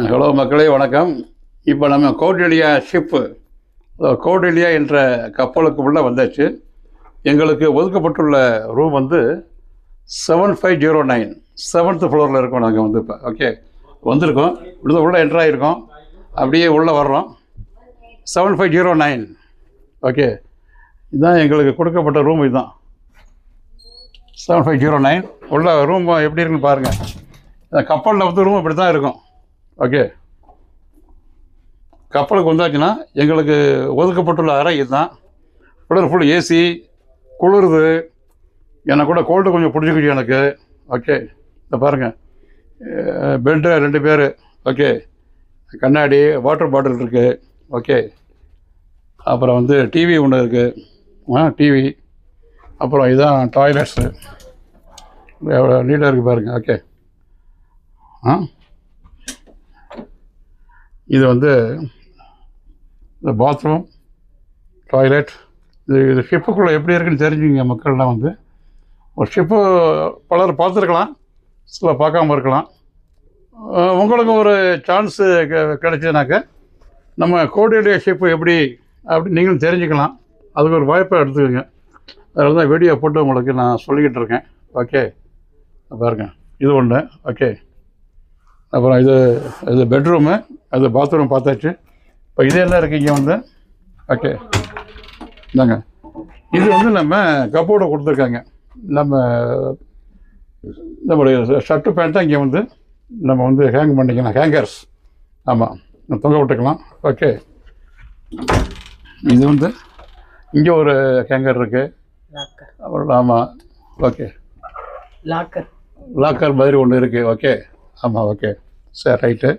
Hello மக்களே, வணக்கம். இப்போ நம்ம கௌடில்யா ஷிப்பு, கௌடில்யா என்ற கப்பலுக்கு உள்ளே வந்தாச்சு. எங்களுக்கு ஒதுக்கப்பட்டுள்ள ரூம் வந்து 7509 7th ஃப்ளோரில் இருக்கோம். நாங்கள் வந்து இப்போ வந்திருக்கோம். உள்ளே என்ட்ரு ஆகிருக்கோம். அப்படியே உள்ளே வர்றோம். 7509 இதுதான் எங்களுக்கு கொடுக்கப்பட்ட ரூம். இதுதான் 7509. உள்ள ரூம் எப்படி இருக்குன்னு பாருங்கள். கப்பலில் வந்து ரூம் இப்படி தான் இருக்கும். கப்பலுக்கு வந்தாச்சுன்னா எங்களுக்கு ஒதுக்கப்பட்டுள்ள அறை இதுதான். உடல் ஃபுல் ஏசி, குளிருது. எனக்கு கூட கோல்டு கொஞ்சம் பிடிச்சிக்கிச்சு எனக்கு. இதை பாருங்கள், பெட்டு 2 பேர். கண்ணாடி, வாட்டர் பாட்டில் இருக்குது. அப்புறம் வந்து டிவி ஒன்று இருக்குது. டிவி. அப்புறம் இதுதான் டாய்லெட்ஸு. எவ்வளோ நீட்டாக இருக்குது பாருங்கள். இது வந்து இந்த பாத்ரூம், டாய்லெட். இது ஷிப்புக்குள்ளே எப்படி இருக்குன்னு தெரிஞ்சுங்க மக்கள்லாம். வந்து ஒரு ஷிப்பு பலர் பார்த்துருக்கலாம், சில பார்க்காம இருக்கலாம். உங்களுக்கு ஒரு சான்ஸு கிடைச்சதுனாக்க நம்ம கௌடில்யா ஷிப்பு எப்படி அப்படி நீங்களும் தெரிஞ்சுக்கலாம். அதுக்கு ஒரு வாய்ப்பை எடுத்துக்கோங்க. அதில் தான் வீடியோ போட்டு உங்களுக்கு நான் சொல்லிக்கிட்டு இருக்கேன். பாருங்கள், இது ஒன்று. அப்புறம் இது பெட்ரூமு, அது பாத்ரூம் பார்த்தாச்சு. இப்போ இது என்ன இருக்குது இங்கே வந்து. இந்தாங்க, இது வந்து நம்ம கப்போர்டை கொடுத்துருக்காங்க. நம்மளுடைய ஷர்ட்டு பேண்ட்டை இங்கே வந்து நம்ம வந்து ஹேங் பண்ணிக்கலாம். ஹேங்கர்ஸ், ஆமாம், தொங்க விட்டுக்கலாம். இது வந்து இங்கே ஒரு ஹேங்கர் இருக்குது. அப்புறம் ஆமாம், லாக்கர் மாதிரி ஒன்று இருக்குது. ஆமாம், சரி, ரைட்டு.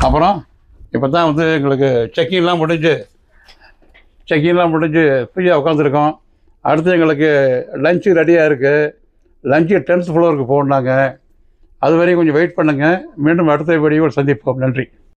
அப்புறம் இப்போ தான் வந்து எங்களுக்கு செக்கிங்லாம் முடிஞ்சு ஃப்ரீயாக உட்காந்துருக்கோம். அடுத்து எங்களுக்கு லஞ்சு ரெடியாக இருக்குது. லஞ்சு 10th ஃப்ளோருக்கு போகணுன்னாங்க. அது வரையும் கொஞ்சம் வெயிட் பண்ணுங்கள். மீண்டும் அடுத்த வீடியோவில் சந்திப்போம். நன்றி.